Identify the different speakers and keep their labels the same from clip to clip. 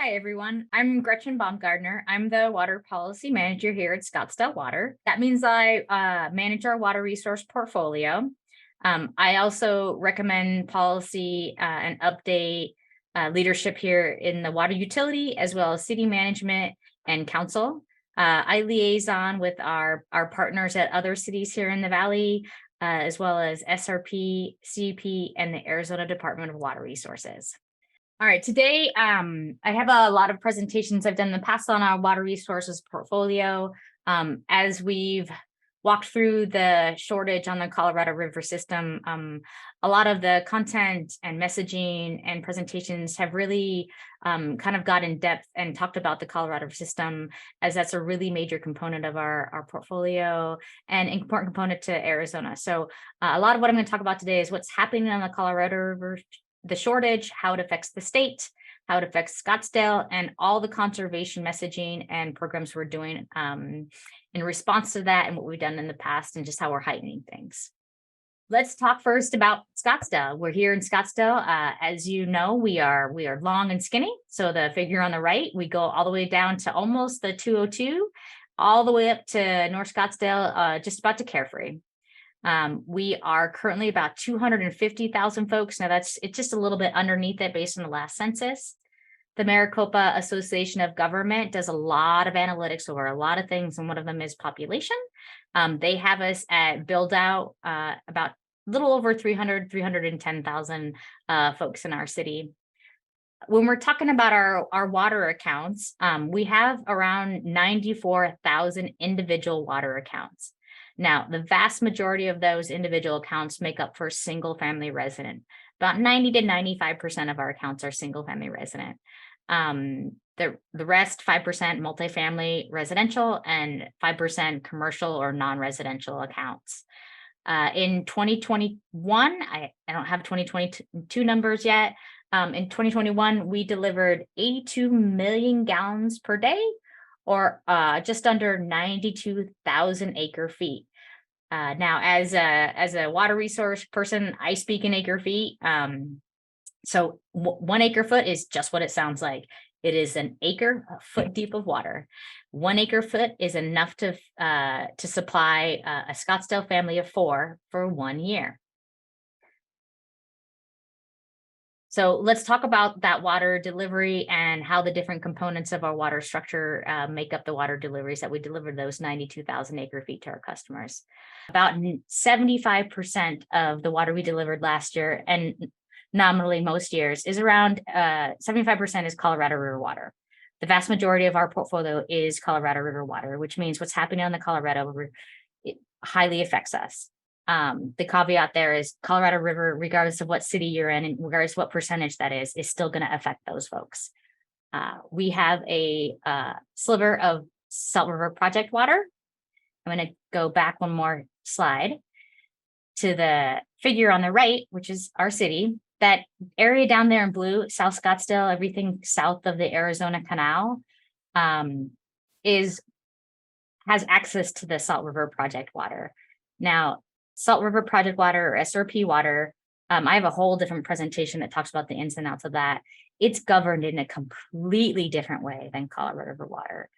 Speaker 1: Hi, everyone. I'm Gretchen Baumgardner. I'm the Water Policy Manager here at Scottsdale Water. That means I manage our water resource portfolio. I also recommend policy and update leadership here in the water utility, as well as city management and council. I liaison with our partners at other cities here in the Valley, as well as SRP, CEP, and the Arizona Department of Water Resources. All right, today I have a lot of presentations I've done in the past on our water resources portfolio. As we've walked through the shortage on the Colorado River system, a lot of the content and messaging and presentations have really kind of got in depth and talked about the Colorado system, as that's a really major component of our portfolio and an important component to Arizona. So a lot of what I'm going to talk about today is what's happening on the Colorado River, the shortage, how it affects the state, how it affects Scottsdale, and all the conservation messaging and programs we're doing in response to that, and what we've done in the past, and just how we're heightening things. Let's talk first about Scottsdale. We're here in Scottsdale. As you know, we are long and skinny. So the figure on the right, we go all the way down to almost the 202, all the way up to North Scottsdale, just about to Carefree. We are currently about 250,000 folks. Now it's just a little bit underneath it based on the last census. The Maricopa Association of Government does a lot of analytics over a lot of things, and one of them is population. They have us at build out about a little over 310,000 folks in our city. When we're talking about our water accounts, we have around 94,000 individual water accounts. Now, the vast majority of those individual accounts make up for single family resident. About 90 to 95% of our accounts are single family resident. The rest, 5% multifamily residential and 5% commercial or non-residential accounts. In 2021, I don't have 2022 numbers yet. In 2021, we delivered 82 million gallons per day, or just under 92,000 acre feet. Now, as a water resource person, I speak in acre feet. So 1 acre foot is just what it sounds like. It is an acre, a foot deep of water. 1 acre foot is enough to supply a Scottsdale family of 4 for 1 year. So let's talk about that water delivery and how the different components of our water structure make up the water deliveries that we deliver those 92,000 acre feet to our customers. About 75% of the water we delivered last year, and nominally most years, is around 75% is Colorado River water. The vast majority of our portfolio is Colorado River water, which means what's happening on the Colorado River, it highly affects us. The caveat there is Colorado River, regardless of what city you're in and regardless of what percentage that is still going to affect those folks. We have a sliver of Salt River Project water. I'm going to go back one more slide to the figure on the right, which is our city. That area down there in blue, South Scottsdale, everything south of the Arizona Canal, has access to the Salt River Project water. Now, Salt River Project water, or SRP water, I have a whole different presentation that talks about the ins and outs of that. It's governed in a completely different way than Colorado River water.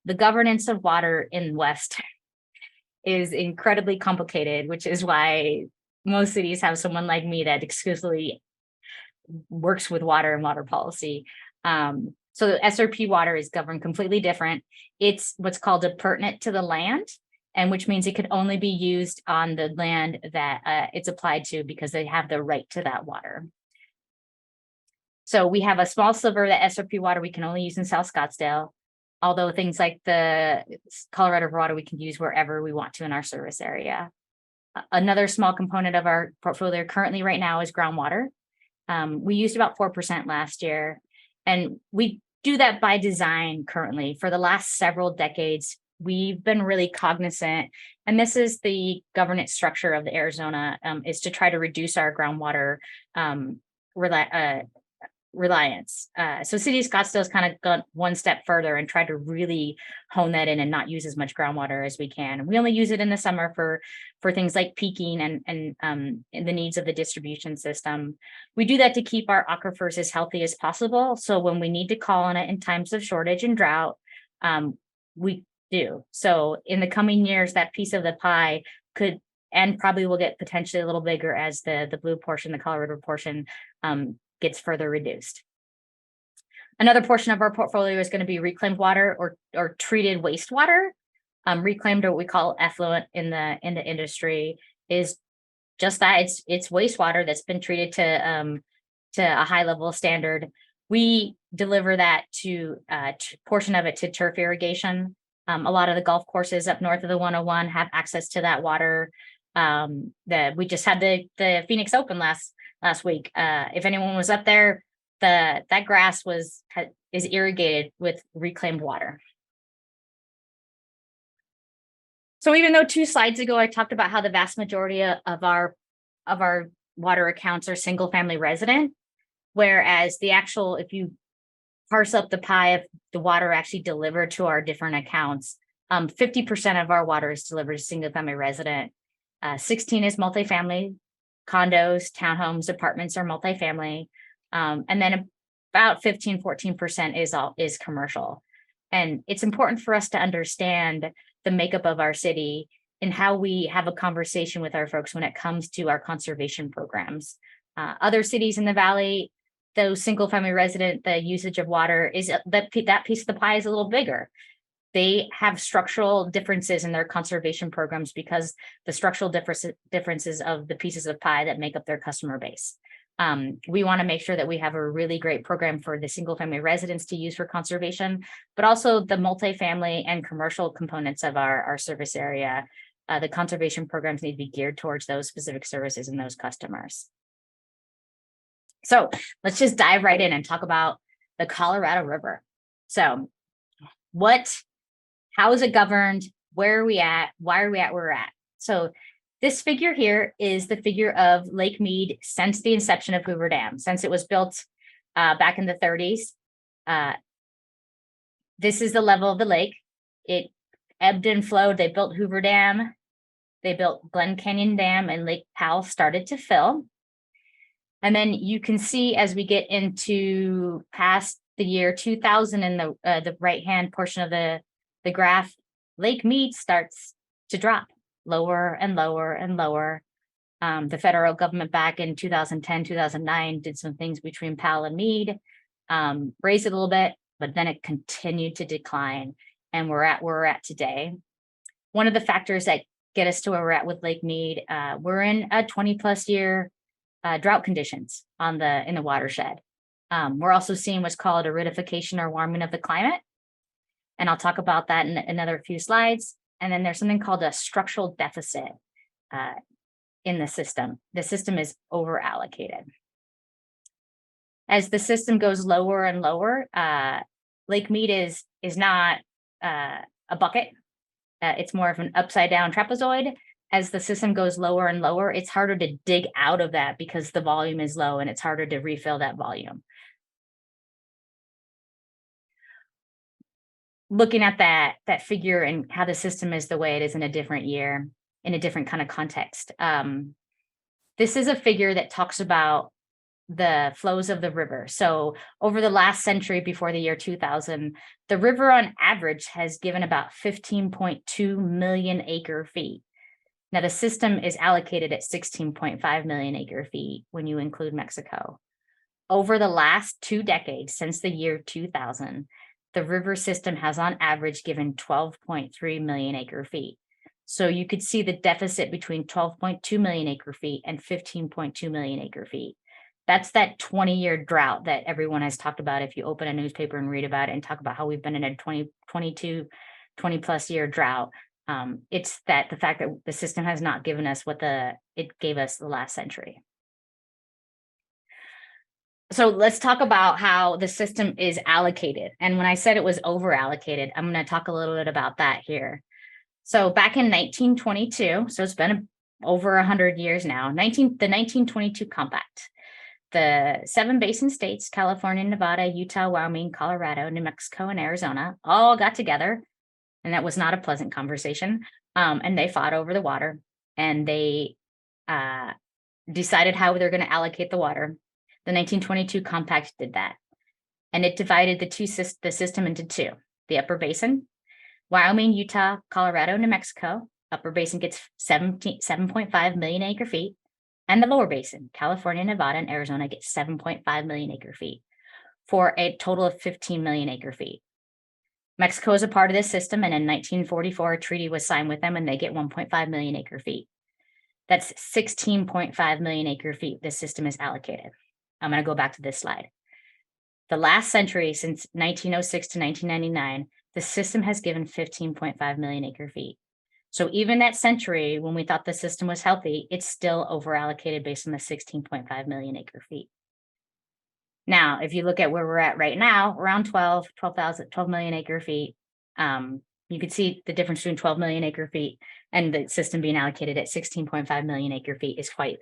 Speaker 1: The governance of water in West is incredibly complicated, which is why most cities have someone like me that exclusively works with water and water policy. So the SRP water is governed completely different. It's what's called appurtenant to the land, and which means it could only be used on the land that it's applied to because they have the right to that water. So we have a small sliver of the SRP water we can only use in South Scottsdale, although things like the Colorado River water we can use wherever we want to in our service area. Another small component of our portfolio currently right now is groundwater. We used about 4% last year, and we do that by design currently. For the last several decades, we've been really cognizant, and this is the governance structure of the Arizona, is to try to reduce our groundwater reliance. So City of Scottsdale has kind of gone one step further and tried to really hone that in and not use as much groundwater as we can. We only use it in the summer for things like peaking and the needs of the distribution system. We do that to keep our aquifers as healthy as possible. So when we need to call on it in times of shortage and drought, we do. So in the coming years, that piece of the pie could and probably will get potentially a little bigger as the blue portion, the Colorado portion, gets further reduced. Another portion of our portfolio is going to be reclaimed water or treated wastewater. Reclaimed, or what we call effluent in the industry, is just that. It's wastewater that's been treated to a high level standard. We deliver that to portion of it to turf irrigation. A lot of the golf courses up north of the 101 have access to that water. We just had the Phoenix Open last week. If anyone was up there, that grass is irrigated with reclaimed water. So even though 2 slides ago I talked about how the vast majority of our water accounts are single family resident, whereas if you parse up the pie of the water actually delivered to our different accounts, 50% of our water is delivered to single family resident. 16 is multifamily, condos, townhomes, apartments are multifamily. And then about 14% is commercial. And it's important for us to understand the makeup of our city and how we have a conversation with our folks when it comes to our conservation programs. Other cities in the valley, those single family resident, the usage of water is that piece of the pie is a little bigger. They have structural differences in their conservation programs because the structural differences of the pieces of pie that make up their customer base. We want to make sure that we have a really great program for the single family residents to use for conservation, but also the multifamily and commercial components of our service area. The conservation programs need to be geared towards those specific services and those customers. So let's just dive right in and talk about the Colorado River. So how is it governed? Where are we at? Why are we at where we're at? So this figure here is the figure of Lake Mead since the inception of Hoover Dam, since it was built back in the 30s. This is the level of the lake. It ebbed and flowed. They built Hoover Dam. They built Glen Canyon Dam, and Lake Powell started to fill. And then you can see as we get into past the year 2000 in the right-hand portion of the graph, Lake Mead starts to drop lower and lower and lower. The federal government back in 2010, 2009 did some things between Powell and Mead, raised it a little bit, but then it continued to decline. And we're at where we're at today. One of the factors that get us to where we're at with Lake Mead, we're in a 20+ year drought conditions in the watershed. We're also seeing what's called aridification or warming of the climate. And I'll talk about that in another few slides. And then there's something called a structural deficit in the system. The system is over allocated. As the system goes lower and lower, Lake Mead is not a bucket. It's more of an upside down trapezoid. As the system goes lower and lower, it's harder to dig out of that because the volume is low and it's harder to refill that volume. Looking at that figure and how the system is the way it is in a different year, in a different kind of context. This is a figure that talks about the flows of the river. So over the last century before the year 2000, the river on average has given about 15.2 million acre feet. Now the system is allocated at 16.5 million acre feet when you include Mexico. Over the last 2 decades, since the year 2000, the river system has on average given 12.3 million acre feet. So you could see the deficit between 12.2 million acre feet and 15.2 million acre feet. That's that 20-year drought that everyone has talked about. If you open a newspaper and read about it and talk about how we've been in a 20+ year drought, it's the fact that the system has not given us what it gave us the last century. So let's talk about how the system is allocated. And when I said it was over allocated, I'm going to talk a little bit about that here. So back in 1922, so it's been over 100 years now, the 1922 Compact. the 7 basin states, California, Nevada, Utah, Wyoming, Colorado, New Mexico, and Arizona, all got together, and that was not a pleasant conversation. And they fought over the water, and they decided how they're going to allocate the water. The 1922 Compact did that, and it divided the system into 2. The upper basin, Wyoming, Utah, Colorado, New Mexico. Upper basin gets 7.5 million acre feet. And the lower basin, California, Nevada, and Arizona get 7.5 million acre feet for a total of 15 million acre feet. Mexico is a part of this system, and in 1944, a treaty was signed with them, and they get 1.5 million acre feet. That's 16.5 million acre feet this system is allocated. I'm going to go back to this slide. The last century, since 1906 to 1999, the system has given 15.5 million acre feet. So even that century, when we thought the system was healthy, it's still overallocated based on the 16.5 million acre feet. Now, if you look at where we're at right now, around 12 million acre feet, you can see the difference between 12 million acre feet and the system being allocated at 16.5 million acre feet is quite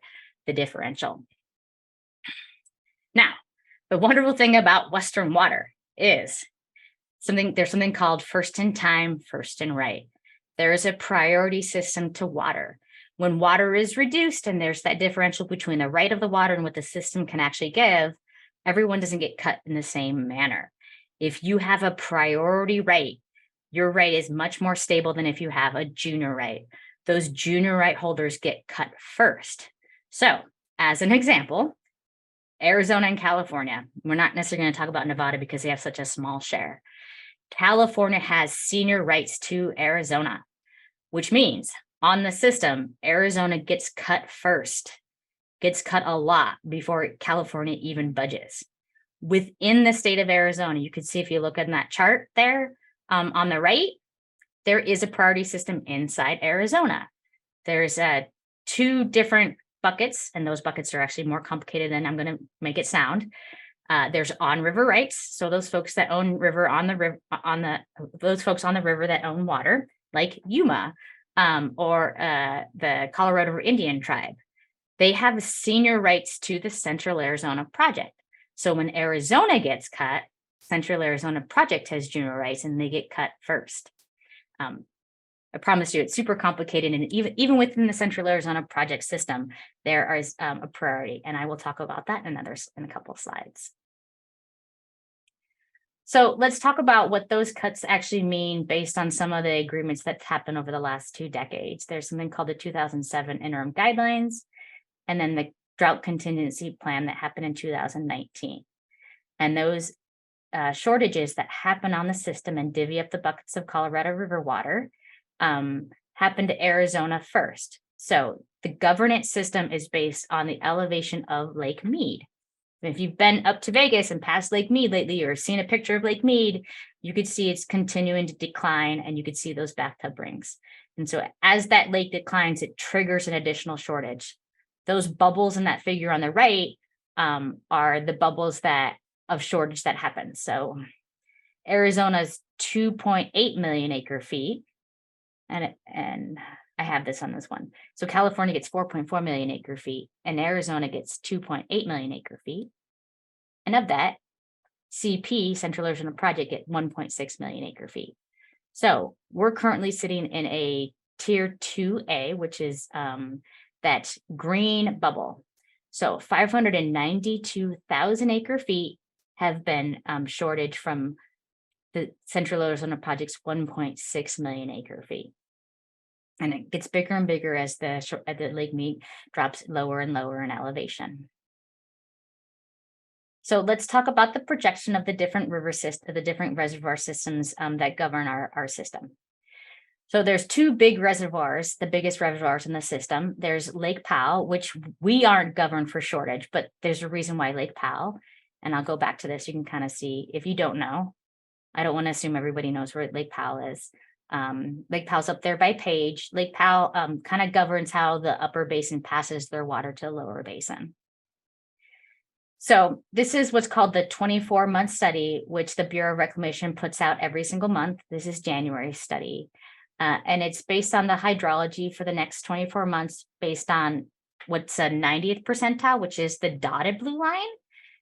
Speaker 1: the differential. Now, the wonderful thing about Western water is there's something called first in time, first in right. There is a priority system to water. When water is reduced and there's that differential between the right of the water and what the system can actually give, everyone doesn't get cut in the same manner. If you have a priority right, your right is much more stable than if you have a junior right. Those junior right holders get cut first. So, as an example, Arizona and California, we're not necessarily going to talk about Nevada because they have such a small share. California has senior rights to Arizona, which means on the system, Arizona gets cut first, gets cut a lot before California even budges. Within the state of Arizona, you can see if you look at that chart there on the right, there is a priority system inside Arizona. There's 2 different buckets, and those buckets are actually more complicated than I'm going to make it sound. There's on river rights. So those folks that own river those folks on the river that own water, like Yuma or the Colorado River Indian tribe, they have senior rights to the Central Arizona Project. So when Arizona gets cut, Central Arizona Project has junior rights and they get cut first. I promise you, it's super complicated, and even within the Central Arizona Project system, there is a priority, and I will talk about that in a couple of slides. So let's talk about what those cuts actually mean based on some of the agreements that happened over the last 2 decades. There's something called the 2007 Interim Guidelines, and then the Drought Contingency Plan that happened in 2019. And those shortages that happen on the system and divvy up the buckets of Colorado River water happened to Arizona first. So the governance system is based on the elevation of Lake Mead. If you've been up to Vegas and past Lake Mead lately or seen a picture of Lake Mead, you could see it's continuing to decline, and you could see those bathtub rings. And so as that lake declines, it triggers an additional shortage. Those bubbles in that figure on the right are the bubbles of shortage that happens. So Arizona's 2.8 million acre feet, and I have this on this one. So California gets 4.4 million acre feet, and Arizona gets 2.8 million acre feet. And of that, CP, Central Arizona Project, get 1.6 million acre feet. So we're currently sitting in a tier 2A, which is that green bubble. So 592,000 acre feet have been shorted from the Central Arizona Project's 1.6 million acre feet. And it gets bigger and bigger as the Lake Mead drops lower and lower in elevation. So let's talk about the projection of the different reservoir systems that govern our system. So there's 2 big reservoirs, the biggest reservoirs in the system. There's Lake Powell, which we aren't governed for shortage, but there's a reason why Lake Powell, and I'll go back to this. You can kind of see, if you don't know, I don't want to assume everybody knows where Lake Powell is. Lake Powell's up there by Page. Lake Powell kind of governs how the upper basin passes their water to the lower basin. So this is what's called the 24-month study, which the Bureau of Reclamation puts out every single month. This is January's study. And it's based on the hydrology for the next 24 months, based on what's a 90th percentile, which is the dotted blue line,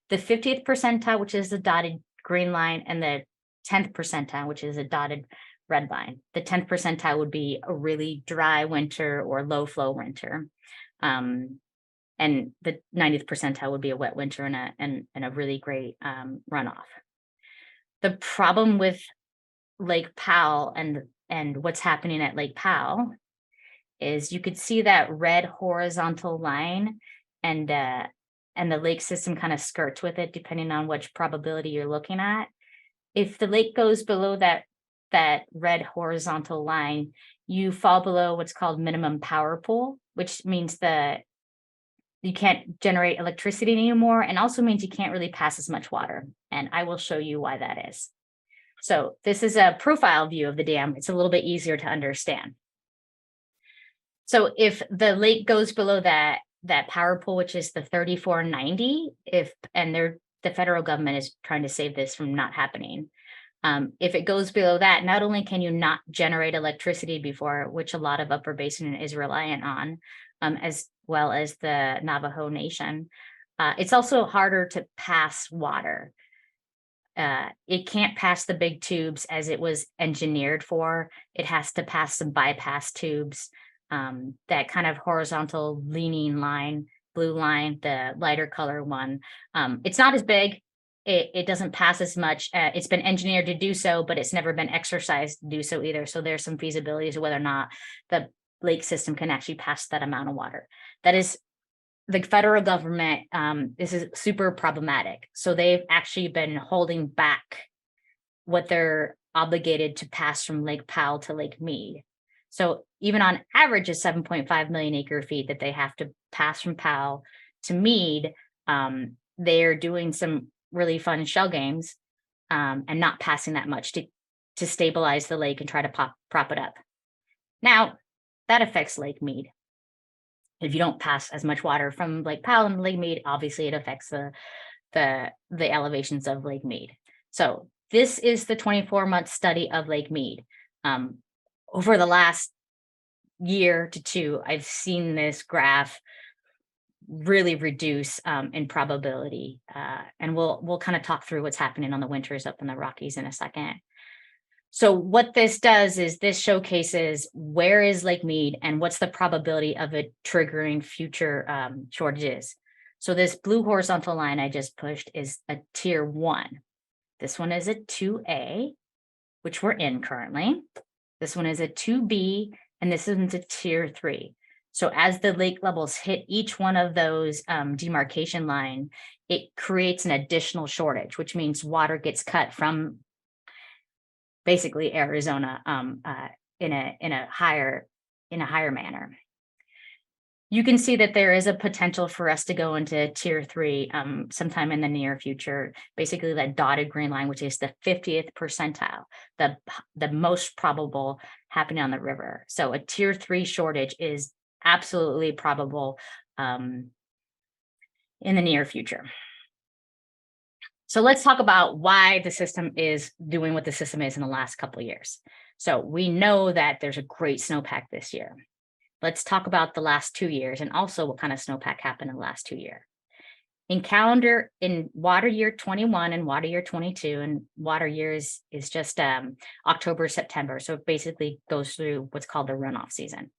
Speaker 1: the 50th percentile, which is the dotted green line, and the 10th percentile, which is a dotted red line. The 10th percentile would be a really dry winter or low flow winter. And the 90th percentile would be a wet winter and a really great runoff. The problem with Lake Powell and what's happening at Lake Powell is you could see that red horizontal line, and the lake system kind of skirts with it depending on which probability you're looking at. If the lake goes below that red horizontal line, you fall below what's called minimum power pool, which means that you can't generate electricity anymore, and also means you can't really pass as much water. And I will show you why that is. So this is a profile view of the dam. It's a little bit easier to understand. So if the lake goes below that power pool, which is the 3490, the federal government is trying to save this from not happening. If it goes below that, not only can you not generate electricity before, which a lot of Upper Basin is reliant on, as well as the Navajo Nation, it's also harder to pass water. It can't pass the big tubes as it was engineered for. It has to pass some bypass tubes. That kind of horizontal leaning line, blue line, the lighter color one. It's not as big. It doesn't pass as much. It's been engineered to do so, but it's never been exercised to do so either. So there's some feasibility to whether or not the lake system can actually pass that amount of water. That is, the federal government, this is super problematic. So they've actually been holding back what they're obligated to pass from Lake Powell to Lake Mead. So even on average is 7.5 million acre feet that they have to pass from Powell to Mead. They're doing some really fun shell games and not passing that much to stabilize the lake and try to prop it up. Now, that affects Lake Mead. If you don't pass as much water from Lake Powell and Lake Mead, obviously it affects the elevations of Lake Mead. So this is the 24-month study of Lake Mead. Over the last year to two, I've seen this graph really reduce in probability. And we'll kind of talk through what's happening on the winters up in the Rockies in a second. So what this does is this showcases where is Lake Mead and what's the probability of it triggering future shortages. So this blue horizontal line I just pushed is a tier 1. This one is a 2A, which we're in currently. This one is a 2B, and this one's a tier 3. So as the lake levels hit each one of those demarcation line, it creates an additional shortage, which means water gets cut from basically Arizona in a higher manner. You can see that there is a potential for us to go into tier 3 sometime in the near future. Basically, that dotted green line, which is the 50th percentile, the most probable happening on the river. So a tier 3 shortage is absolutely probable in the near future. So let's talk about why the system is doing what the system is in the last couple of years. So we know that there's a great snowpack this year. Let's talk about the last 2 years and also what kind of snowpack happened in the last 2 years. In water year 21 and water year 22, and water years is just October, September. So it basically goes through what's called the runoff season.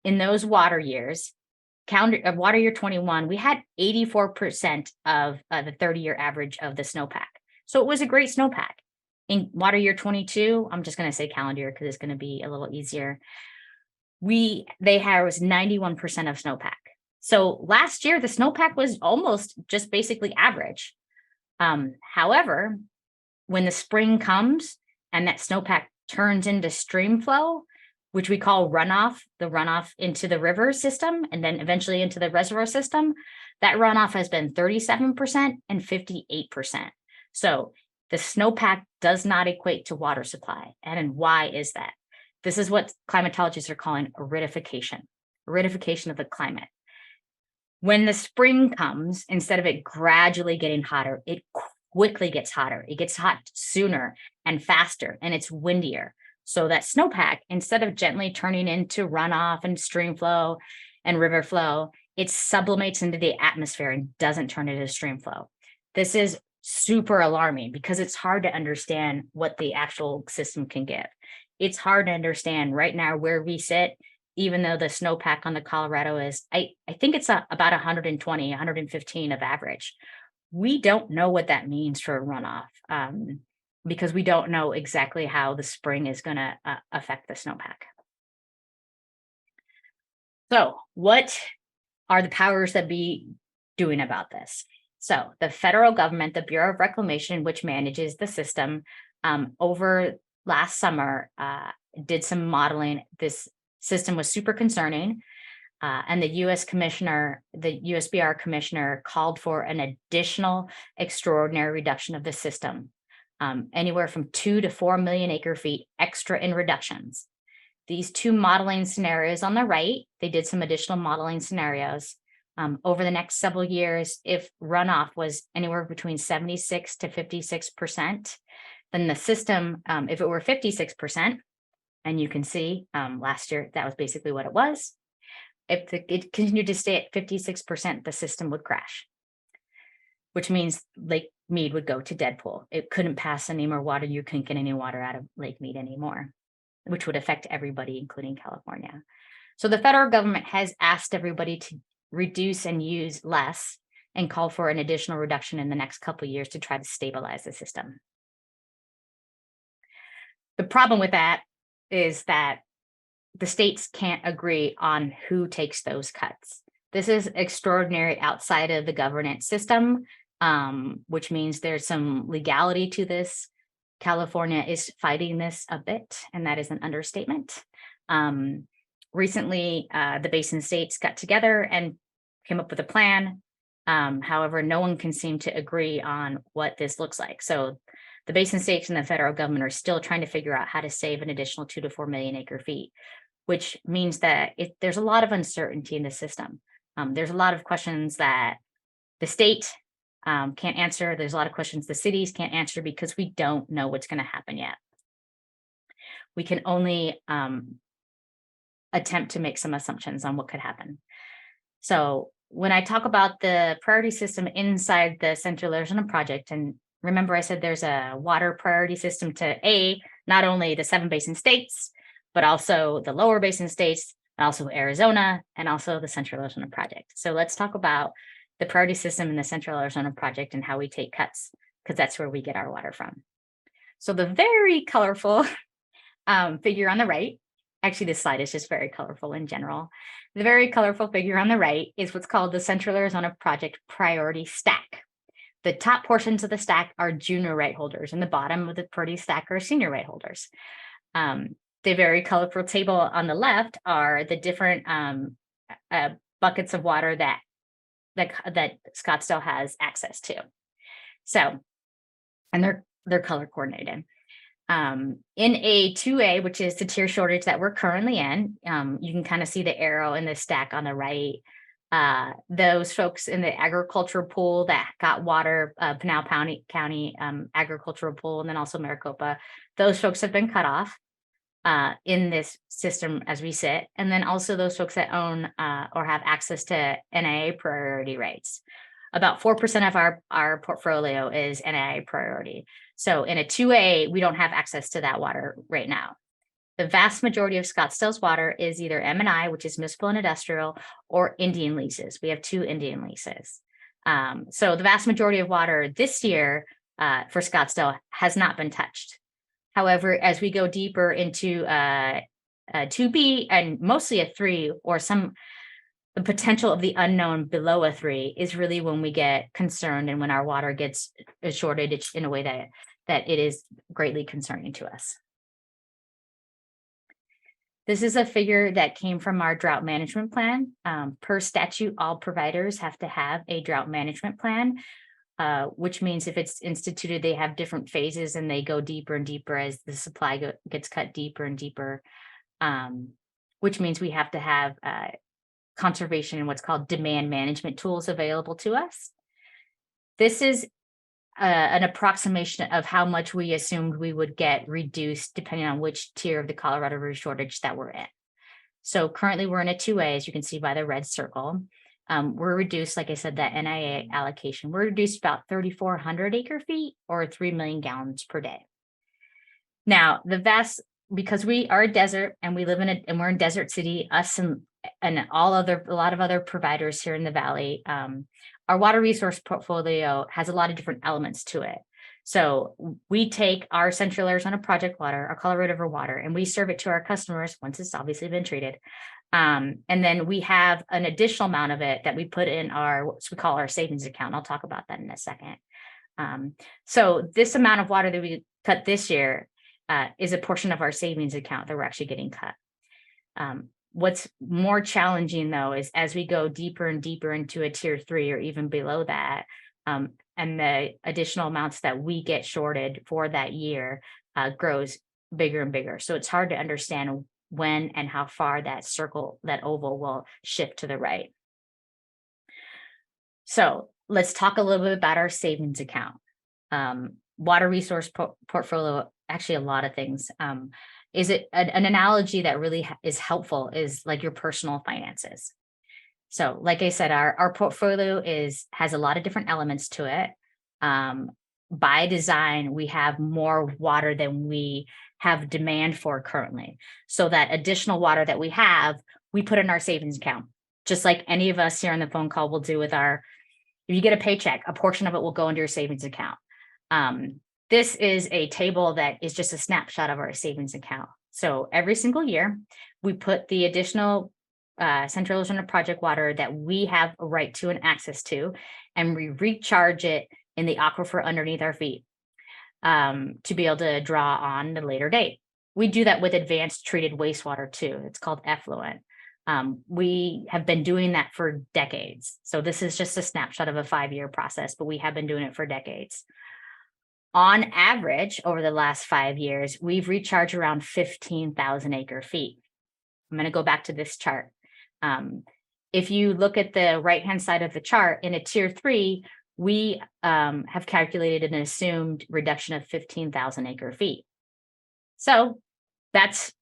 Speaker 1: In those water years, water year 21, we had 84% of the 30-year average of the snowpack. So it was a great snowpack. In water year 22, I'm just going to say calendar year because it's going to be a little easier. They had was 91% of snowpack. So last year, the snowpack was almost just basically average. However, when the spring comes and that snowpack turns into stream flow, which we call runoff, the runoff into the river system, and then eventually into the reservoir system, that runoff has been 37% and 58%. So the snowpack does not equate to water supply. And why is that? This is what climatologists are calling aridification of the climate. When the spring comes, instead of it gradually getting hotter, it quickly gets hotter. It gets hot sooner and faster, and it's windier. So that snowpack, instead of gently turning into runoff and stream flow and river flow, it sublimates into the atmosphere and doesn't turn into stream flow. This is super alarming because it's hard to understand what the actual system can give. It's hard to understand right now where we sit, even though the snowpack on the Colorado is, I think it's about 120, 115 of average. We don't know what that means for runoff because we don't know exactly how the spring is going to affect the snowpack. So what are the powers that be doing about this? So the federal government, the Bureau of Reclamation, which manages the system, over last summer did some modeling. This system was super concerning. And the US commissioner, the USBR commissioner, called for an additional extraordinary reduction of the system, anywhere from 2 to 4 million acre feet extra in reductions. These two modeling scenarios on the right, they did some additional modeling scenarios. Over the next several years, if runoff was anywhere between 76 to 56%, then the system, if it were 56%, and you can see last year that was basically what it was. If it continued to stay at 56%, the system would crash, which means Lake Mead would go to dead pool. It couldn't pass any more water. You couldn't get any water out of Lake Mead anymore, which would affect everybody, including California. So the federal government has asked everybody to reduce and use less and call for an additional reduction in the next couple of years to try to stabilize the system. The problem with that is that the states can't agree on who takes those cuts. This is extraordinary outside of the governance system, which means there's some legality to this. California is fighting this a bit, and that is an understatement. Recently, the basin states got together and came up with a plan. However, no one can seem to agree on what this looks like. So the basin states and the federal government are still trying to figure out how to save an additional 2 to 4 million acre feet, which means that there's a lot of uncertainty in the system. There's a lot of questions that the state can't answer. There's a lot of questions the cities can't answer because we don't know what's going to happen yet. We can only attempt to make some assumptions on what could happen. So when I talk about the priority system inside the Central Arizona Project, and remember I said there's a water priority system to not only the 7 basin states, but also the lower basin states, and also Arizona, and also the Central Arizona Project. So let's talk about the priority system in the Central Arizona Project and how we take cuts, because that's where we get our water from. So the very colorful figure on the right, actually this slide is just very colorful in general. The very colorful figure on the right is what's called the Central Arizona Project Priority Stack. The top portions of the stack are junior right holders, and the bottom of the priority stack are senior right holders. The very colorful table on the left are the different buckets of water that Scottsdale has access to. So, and they're color coordinated. In a 2A, which is the tier shortage that we're currently in, you can kind of see the arrow in the stack on the right. Those folks in the agricultural pool that got water, Pinal County agricultural pool, and then also Maricopa, those folks have been cut off in this system as we sit. And then also those folks that own or have access to NIA priority rights. About 4% of our portfolio is NIA priority. So in a 2A, we don't have access to that water right now. The vast majority of Scottsdale's water is either M&I, which is municipal and industrial, or Indian leases. We have 2 Indian leases. So the vast majority of water this year for Scottsdale has not been touched. However, as we go deeper into 2B and mostly a 3, or the potential of the unknown below a 3 is really when we get concerned and when our water gets shorted in a way that it is greatly concerning to us. This is a figure that came from our drought management plan. Per statute, all providers have to have a drought management plan, which means if it's instituted, they have different phases and they go deeper and deeper as the supply gets cut deeper and deeper, which means we have to have conservation and what's called demand management tools available to us. This is an approximation of how much we assumed we would get reduced depending on which tier of the Colorado River shortage that we're in. So currently we're in a 2A, as you can see by the red circle. we're reduced, like I said, that NIA allocation, we're reduced about 3,400 acre feet or 3 million gallons per day. Now, because we are a desert and we live and we're in Desert City, us and a lot of other providers here in the Valley, our water resource portfolio has a lot of different elements to it. So we take our Central Arizona Project water, our Colorado River water, and we serve it to our customers once it's obviously been treated. And then we have an additional amount of it that we put in what we call our savings account. I'll talk about that in a second. So this amount of water that we cut this year is a portion of our savings account that we're actually getting cut. What's more challenging, though, is as we go deeper and deeper into a tier 3 or even below that, and the additional amounts that we get shorted for that year grows bigger and bigger. So it's hard to understand when and how far that oval will shift to the right. So let's talk a little bit about our savings account. Water resource portfolio, actually a lot of things. Is it an analogy that really is helpful is like your personal finances. So like I said, our portfolio has a lot of different elements to it. By design, we have more water than we have demand for currently. So that additional water that we have, we put in our savings account, just like any of us here on the phone call will do with if you get a paycheck, a portion of it will go into your savings account. This is a table that is just a snapshot of our savings account. So every single year, we put the additional Central Arizona Project water that we have a right to and access to, and we recharge it in the aquifer underneath our feet to be able to draw on the later date. We do that with advanced treated wastewater too. It's called effluent. We have been doing that for decades. So this is just a snapshot of a 5-year process, but we have been doing it for decades. On average, over the last 5 years, we've recharged around 15,000 acre feet. I'm going to go back to this chart. If you look at the right-hand side of the chart, in a tier 3, we have calculated an assumed reduction of 15,000 acre feet. So that's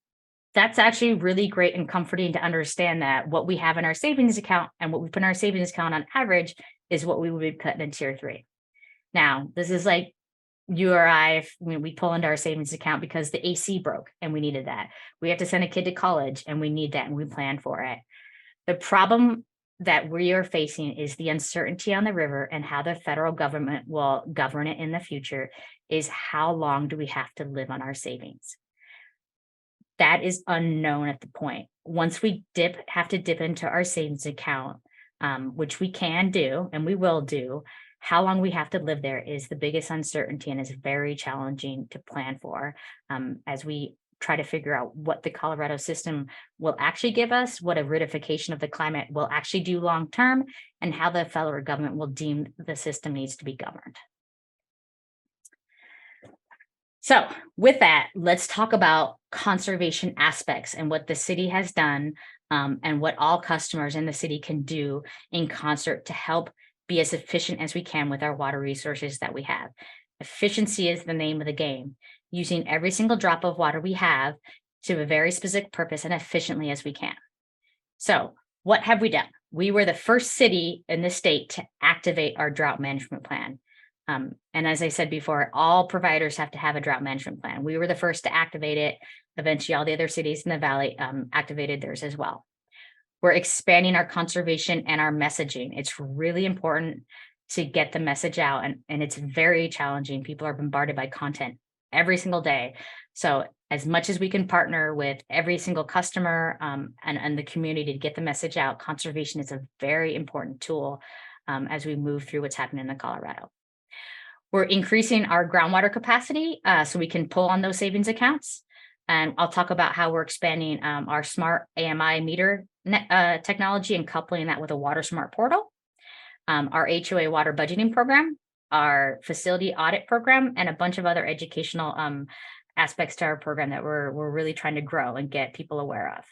Speaker 1: actually really great and comforting to understand that what we have in our savings account and what we put in our savings account on average is what we would be cutting in tier 3. Now, this is like you or I, we pull into our savings account because the AC broke and we needed that. We have to send a kid to college and we need that and we plan for it. The problem that we are facing is the uncertainty on the river and how the federal government will govern it in the future is how long do we have to live on our savings? That is unknown at the point. Once we have to dip into our savings account, which we can do and we will do, how long we have to live there is the biggest uncertainty and is very challenging to plan for as we try to figure out what the Colorado system will actually give us, what a ridification of the climate will actually do long term, and how the federal government will deem the system needs to be governed. So with that, let's talk about conservation aspects and what the city has done and what all customers in the city can do in concert to help be as efficient as we can with our water resources that we have. Efficiency is the name of the game, using every single drop of water we have to a very specific purpose and efficiently as we can. So what have we done? We were the first city in the state to activate our drought management plan. And as I said before, all providers have to have a drought management plan. We were the first to activate it. Eventually, all the other cities in the valley activated theirs as well. We're expanding our conservation and our messaging. It's really important to get the message out, and it's very challenging. People are bombarded by content every single day. So as much as we can partner with every single customer and the community to get the message out, conservation is a very important tool as we move through what's happening in Colorado. We're increasing our groundwater capacity so we can pull on those savings accounts. And I'll talk about how we're expanding our smart AMI meter technology and coupling that with a water smart portal, our HOA water budgeting program, our facility audit program, and a bunch of other educational aspects to our program that we're really trying to grow and get people aware of.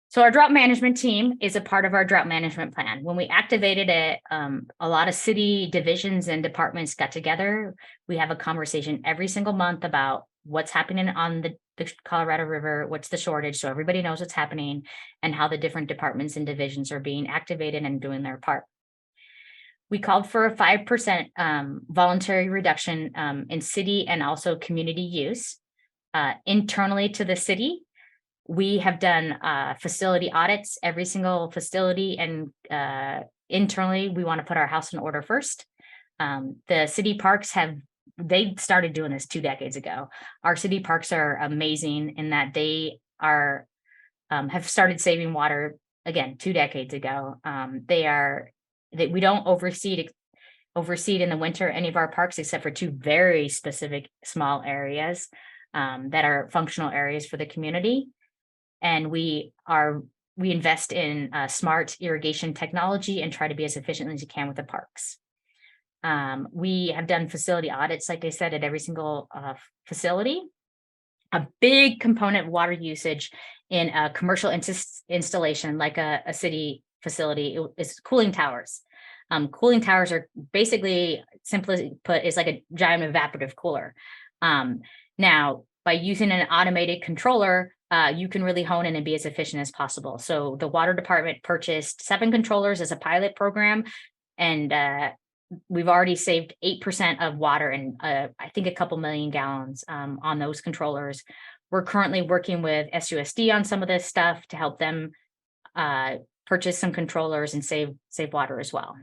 Speaker 1: So our drought management team is a part of our drought management plan. When we activated it, a lot of city divisions and departments got together. We have a conversation every single month about what's happening on the Colorado River, what's the shortage, so everybody knows what's happening and how the different departments and divisions are being activated and doing their part. We called for a 5% voluntary reduction in city and also community use. Internally to the city, we have done facility audits, every single facility, and internally, we want to put our house in order first. The city parks they started doing this 2 decades ago. Our city parks are amazing in that they are have started saving water again 2 decades ago. We don't overseed in the winter any of our parks except for 2 very specific small areas that are functional areas for the community. And we invest in smart irrigation technology and try to be as efficient as you can with the parks. We have done facility audits, like I said, at every single facility. A big component of water usage in a commercial installation, like a city facility, is cooling towers. Cooling towers are basically, simply put, is like a giant evaporative cooler. Now, by using an automated controller, you can really hone in and be as efficient as possible. So the water department purchased 7 controllers as a pilot program, and we've already saved 8% of water and I think a couple million gallons on those controllers. We're currently working with SUSD on some of this stuff to help them purchase some controllers and save water as well.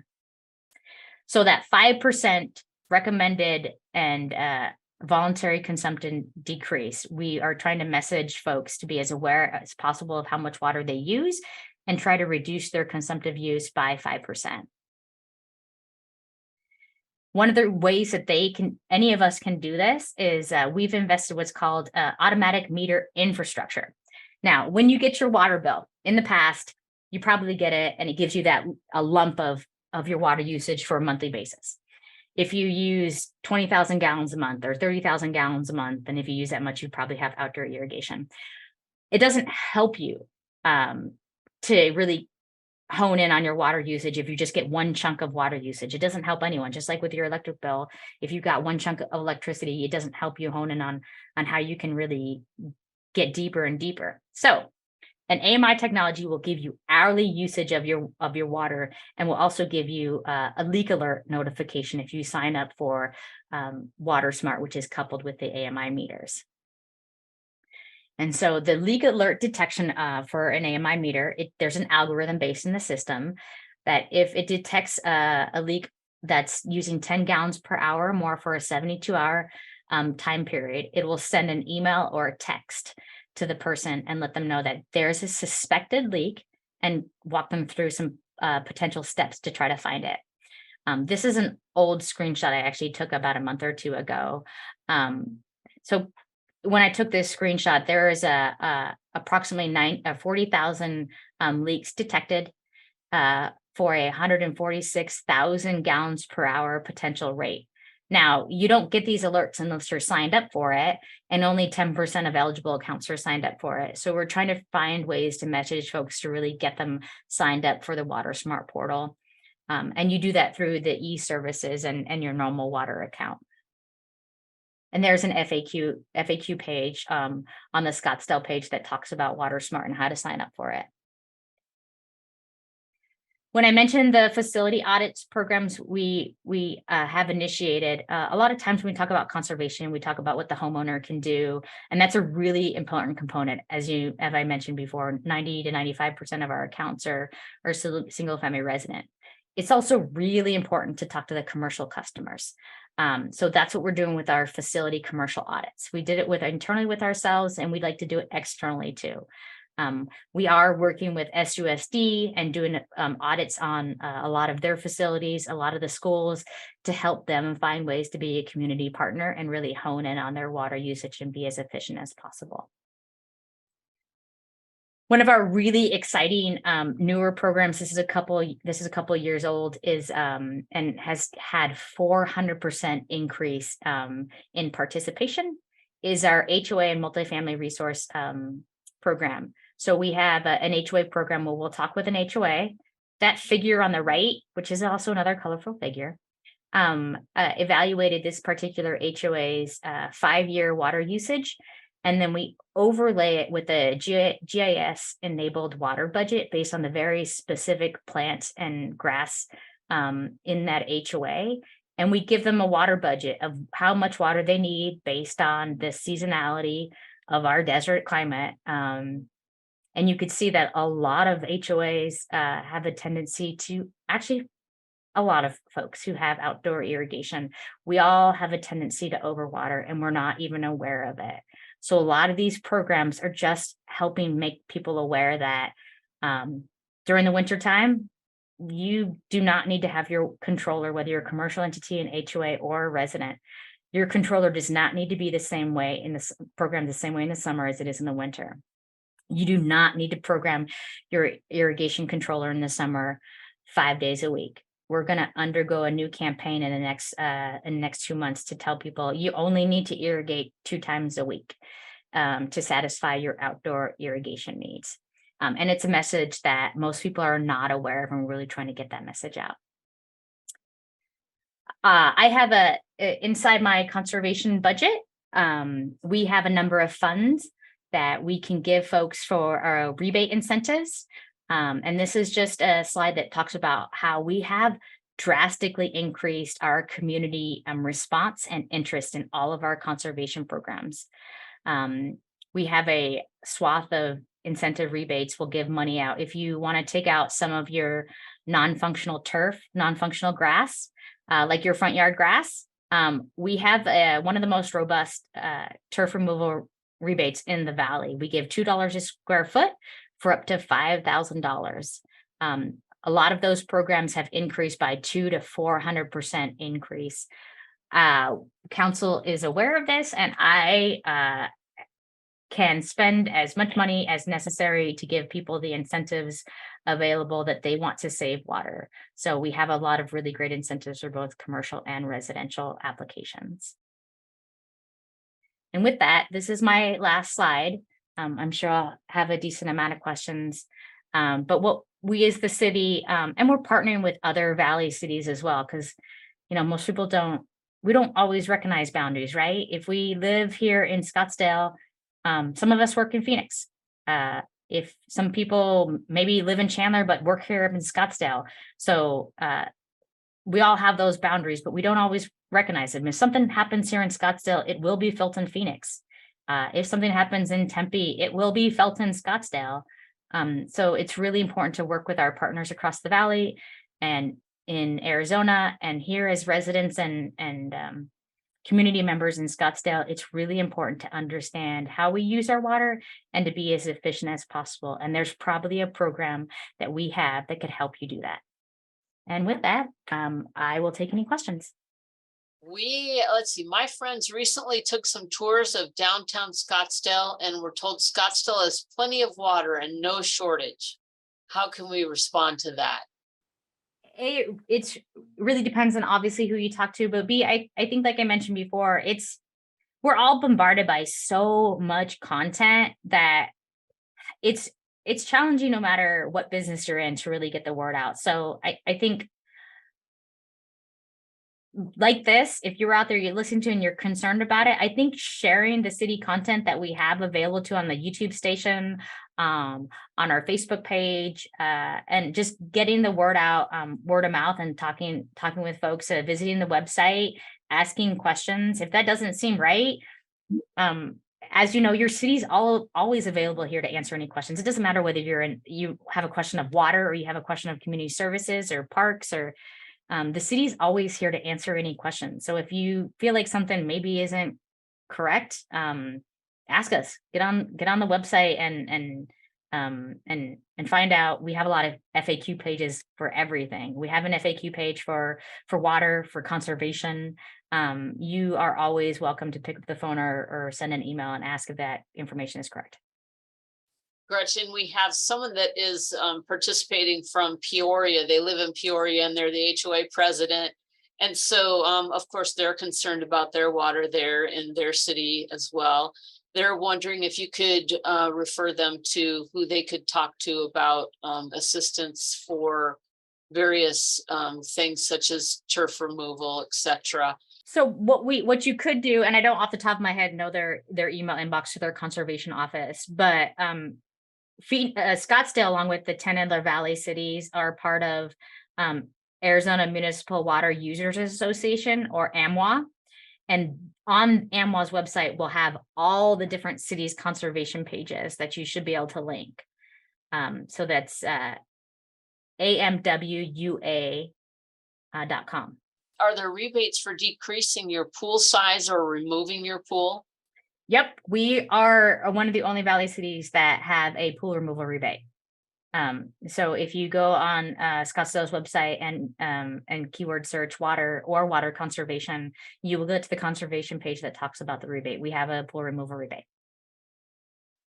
Speaker 1: So that 5% recommended and voluntary consumption decrease, we are trying to message folks to be as aware as possible of how much water they use and try to reduce their consumptive use by 5%. One of the ways that any of us can do this is we've invested what's called automatic meter infrastructure. Now, when you get your water bill in the past, you probably get it and it gives you a lump of your water usage for a monthly basis. If you use 20,000 gallons a month or 30,000 gallons a month, and if you use that much, you probably have outdoor irrigation. It doesn't help you to really hone in on your water usage if you just get one chunk of water usage. It doesn't help anyone. Just like with your electric bill, if you've got one chunk of electricity, it doesn't help you hone in on how you can really get deeper and deeper. So an AMI technology will give you hourly usage of your water, and will also give you a leak alert notification if you sign up for Water Smart, which is coupled with the AMI meters. And so the leak alert detection for an AMI meter, there's an algorithm based in the system that if it detects a leak that's using 10 gallons per hour or more for a 72-hour time period, it will send an email or a text to the person and let them know that there's a suspected leak and walk them through some potential steps to try to find it. This is an old screenshot I actually took about a month or 2 ago. So when I took this screenshot, there is approximately 40,000 leaks detected for a 146,000 gallons per hour potential rate. Now, you don't get these alerts unless you're signed up for it, and only 10% of eligible accounts are signed up for it. So we're trying to find ways to message folks to really get them signed up for the Water Smart portal. And you do that through the e-services and your normal water account. And there's an FAQ page on the Scottsdale page that talks about Water Smart and how to sign up for it. When I mentioned the facility audits programs we have initiated, a lot of times when we talk about conservation, we talk about what the homeowner can do. And that's a really important component. As I mentioned before, 90 to 95% of our accounts are single family resident. It's also really important to talk to the commercial customers. So that's what we're doing with our facility commercial audits. We did it internally with ourselves, and we'd like to do it externally too. We are working with SUSD and doing audits on a lot of their facilities, a lot of the schools, to help them find ways to be a community partner and really hone in on their water usage and be as efficient as possible. One of our really exciting newer programs, this is a couple years old, is and has had 400% increase in participation, is our HOA and multifamily resource program. So we have an HOA program where we'll talk with an HOA. That figure on the right, which is also another colorful figure, evaluated this particular HOA's 5-year water usage And then we overlay it with a GIS enabled water budget based on the very specific plants and grass in that HOA. And we give them a water budget of how much water they need based on the seasonality of our desert climate. And you could see that a lot of HOAs have a tendency to actually, a lot of folks who have outdoor irrigation, we all have a tendency to overwater and we're not even aware of it. So a lot of these programs are just helping make people aware that during the winter time, you do not need to have your controller, whether you're a commercial entity, an HOA, or a resident. Your controller does not need to be the same way in this program, the same way in the summer as it is in the winter. You do not need to program your irrigation controller in the summer 5 days a week. We're going to undergo a new campaign in the next 2 months to tell people you only need to irrigate 2 times a week to satisfy your outdoor irrigation needs. And it's a message that most people are not aware of, and we're really trying to get that message out. I have inside my conservation budget, we have a number of funds that we can give folks for our rebate incentives. And this is just a slide that talks about how we have drastically increased our community response and interest in all of our conservation programs. We have a swath of incentive rebates. We'll give money out. If you want to take out some of your non-functional turf, non-functional grass, like your front yard grass, we have one of the most robust turf removal rebates in the valley. We give $2 a square foot for up to $5,000. A lot of those programs have increased by 200 to 400% increase. Council is aware of this, and I can spend as much money as necessary to give people the incentives available that they want to save water. So we have a lot of really great incentives for both commercial and residential applications. And with that, this is my last slide. I'm sure I'll have a decent amount of questions. But what we as the city, and we're partnering with other valley cities as well, because most people we don't always recognize boundaries, right? If we live here in Scottsdale, some of us work in Phoenix. If some people maybe live in Chandler but work here in Scottsdale. So we all have those boundaries, but we don't always recognize them. If something happens here in Scottsdale, it will be felt in Phoenix. If something happens in Tempe, it will be felt in Scottsdale. So it's really important to work with our partners across the valley and in Arizona, and here as residents and community members in Scottsdale. It's really important to understand how we use our water and to be as efficient as possible. And there's probably a program that we have that could help you do that. And with that, I will take any questions.
Speaker 2: Let's see, my friends recently took some tours of downtown Scottsdale and were told Scottsdale has plenty of water and no shortage. How can we respond to that?
Speaker 1: It really depends on obviously who you talk to, but I think, like I mentioned before, we're all bombarded by so much content that it's challenging no matter what business you're in to really get the word out. So I think like this, if you're out there, you're listening to and you're concerned about it, I think sharing the city content that we have available to on the YouTube station, on our Facebook page, and just getting the word out, word of mouth, and talking with folks, visiting the website, asking questions. If that doesn't seem right, as you know, your city's always available here to answer any questions. It doesn't matter whether you have a question of water or you have a question of community services or parks or the city's always here to answer any questions. So if you feel like something maybe isn't correct, ask us. Get on the website and find out. We have a lot of FAQ pages for everything. We have an FAQ page for water, for conservation. You are always welcome to pick up the phone or send an email and ask if that information is correct.
Speaker 2: Gretchen, we have someone that is participating from Peoria. They live in Peoria and they're the HOA president. And so, of course, they're concerned about their water there in their city as well. They're wondering if you could refer them to who they could talk to about assistance for various things such as turf removal, etc.
Speaker 1: So what you could do, and I don't off the top of my head know their email inbox to their conservation office, but Scottsdale, along with the 10 other valley cities, are part of um, Arizona Municipal Water Users Association, or AMWA. And on AMWA's website, we'll have all the different cities' conservation pages that you should be able to link. So that's amwua.com.
Speaker 2: Are there rebates for decreasing your pool size or removing your pool?
Speaker 1: Yep, we are one of the only valley cities that have a pool removal rebate. So if you go on Scottsdale's website and keyword search water or water conservation, you will get to the conservation page that talks about the rebate. We have a pool removal rebate.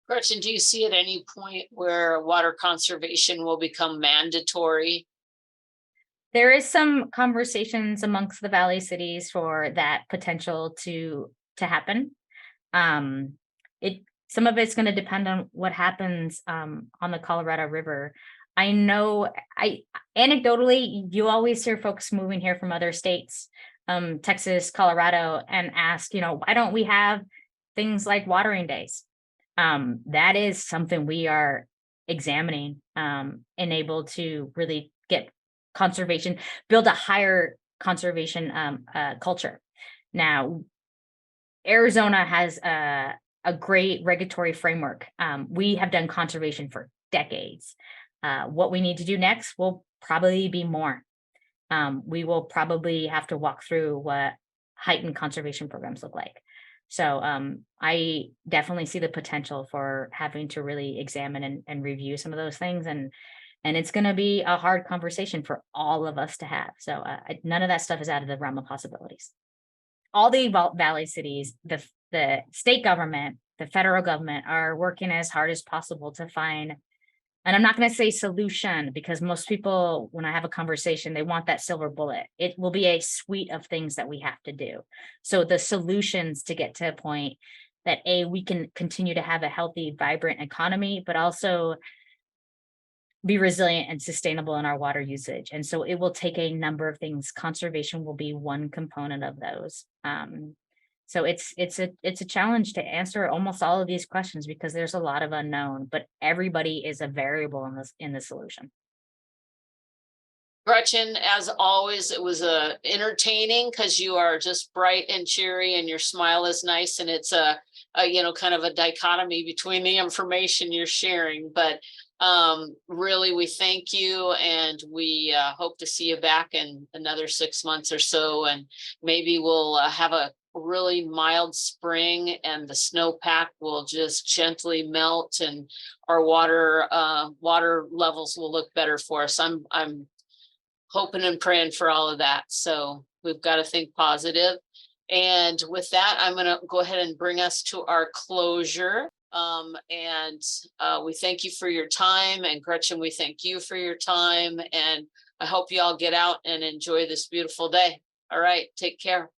Speaker 2: Gretchen, do you see at any point where water conservation will become mandatory?
Speaker 1: There is some conversations amongst the valley cities for that potential to happen. Some of it's going to depend on what happens on the Colorado River. I know, anecdotally, you always hear folks moving here from other states, Texas, Colorado, and ask, why don't we have things like watering days? That is something we are examining, and able to really get conservation, build a higher conservation culture. Now, Arizona has a great regulatory framework. We have done conservation for decades. What we need to do next will probably be more. We will probably have to walk through what heightened conservation programs look like. So I definitely see the potential for having to really examine and review some of those things. And it's going to be a hard conversation for all of us to have. So none of that stuff is out of the realm of possibilities. All the valley cities, the state government, the federal government are working as hard as possible to find, and I'm not going to say solution, because most people, when I have a conversation, they want that silver bullet. It will be a suite of things that we have to do. So the solutions to get to a point that we can continue to have a healthy, vibrant economy, but also be resilient and sustainable in our water usage. And so it will take a number of things. Conservation will be one component of those. So it's a challenge to answer almost all of these questions, because there's a lot of unknown, but everybody is a variable in the solution.
Speaker 2: Gretchen, as always, it was entertaining, because you are just bright and cheery and your smile is nice, and it's a kind of a dichotomy between the information you're sharing. But really, we thank you, and we hope to see you back in another 6 months or so, and maybe we'll have a really mild spring and the snowpack will just gently melt and our water levels will look better for us. I'm hoping and praying for all of that. So we've got to think positive. And with that, I'm going to go ahead and bring us to our closure. We thank you for your time, and Gretchen, we thank you for your time, and I hope you all get out and enjoy this beautiful day. All right, take care.